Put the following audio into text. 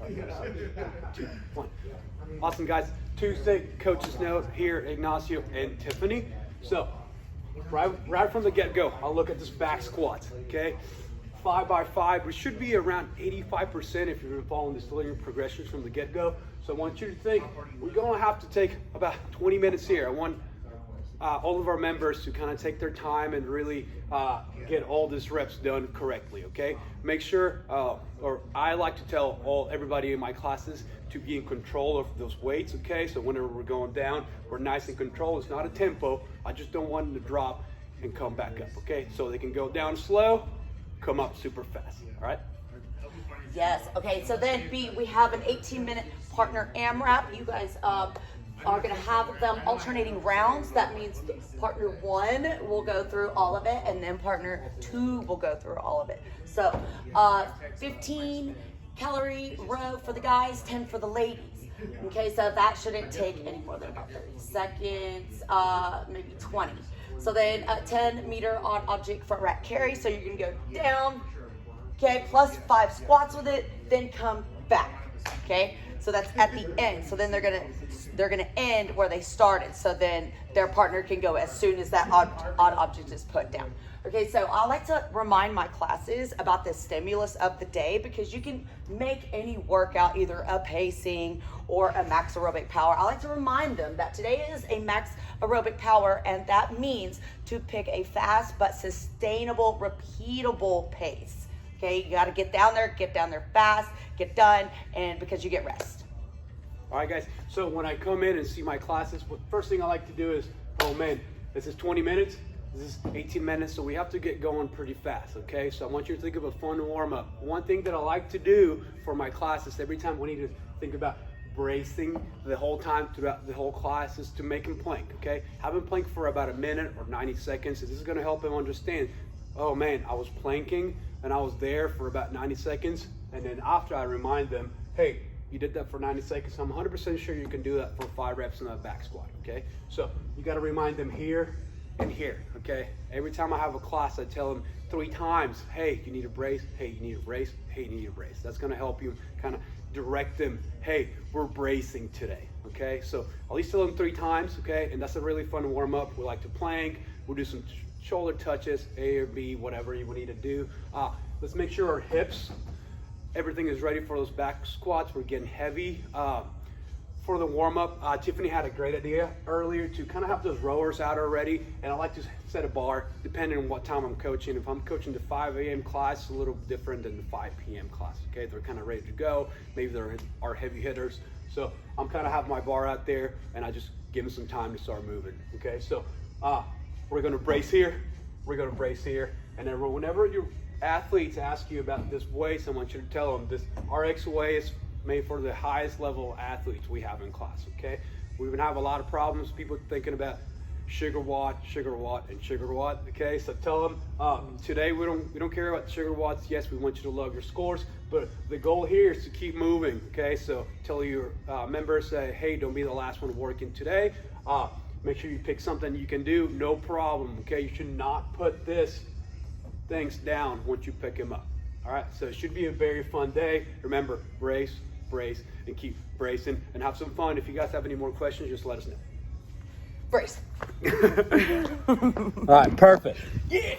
2, 1. Awesome, guys. Tuesday, coach's note here, Ignacio and Tiffany. So, right from the get-go, I'll look at this back squats, okay? 5 by 5, we should be around 85% if you've been following this linear progressions from the get-go. So I want you to think, we're gonna have to take about 20 minutes here. I want all of our members to kind of take their time and really get all these reps done correctly, okay? Make sure, or I like to tell everybody in my classes to be in control of those weights, okay? So whenever we're going down, we're nice in control. It's not a tempo. I just don't want them to drop and come back up, okay? So they can go down slow, come up super fast, all right? Yes, okay, so then B, we have an 18-minute partner AMRAP. You guys are gonna have them alternating rounds. That means partner 1 will go through all of it, and then partner 2 will go through all of it. So 15 calorie row for the guys, 10 for the ladies. Okay, so that shouldn't take any more than about 30 seconds, maybe 20. So then 10 meter on object front rack carry. So you're gonna go down, okay, plus 5 squats with it, then come back, okay? So that's at the end. So then they're gonna end where they started. So then their partner can go as soon as that odd object is put down. Okay, so I like to remind my classes about the stimulus of the day, because you can make any workout either a pacing or a max aerobic power. I like to remind them that today is a max aerobic power, and that means to pick a fast but sustainable, repeatable pace. Okay, you gotta get down there fast, get done, and because you get rest. All right, guys, so when I come in and see my classes, the first thing I like to do is, oh man, this is 20 minutes, this is 18 minutes, so we have to get going pretty fast, okay? So I want you to think of a fun warm-up. One thing that I like to do for my classes, every time we need to think about bracing the whole time throughout the whole class, is to make them plank, okay? Have them plank for about a minute or 90 seconds. This is gonna help them understand, oh man, I was planking and I was there for about 90 seconds, and then after I remind them, hey, you did that for 90 seconds, I'm 100% sure you can do that for 5 reps in that back squat, okay? So you gotta remind them here and here, okay? Every time I have a class, I tell them 3 times, hey, you need a brace, hey, you need a brace, hey, you need a brace. That's gonna help you kind of direct them, hey, we're bracing today, okay? So at least tell them 3 times, okay? And that's a really fun warm up. We like to plank, we'll do some shoulder touches, A or B, whatever you need to do. Let's make sure our hips, everything is ready for those back squats. We're getting heavy. For the warm up, Tiffany had a great idea earlier to kind of have those rowers out already, and I like to set a bar depending on what time I'm coaching. If I'm coaching the 5 a.m. class, it's a little different than the 5 p.m. class, okay? They're kind of ready to go. Maybe they're our heavy hitters. So I'm kind of have my bar out there, and I just give them some time to start moving, okay? So we're gonna brace here, we're gonna brace here, and then whenever your athletes ask you about this weight, I want you to tell them this RX way is made for the highest level athletes we have in class, okay? We've been having a lot of problems, people thinking about sugar watt, and sugar watt, okay? So tell them, today we don't care about sugar watts. Yes, we want you to love your scores, but the goal here is to keep moving, okay? So tell your members, say, hey, don't be the last one working today. Make sure you pick something you can do, no problem, okay? You should not put things down once you pick them up. All right, so it should be a very fun day. Remember, brace, and keep bracing, and have some fun. If you guys have any more questions, just let us know. Brace. All right, perfect. Yeah.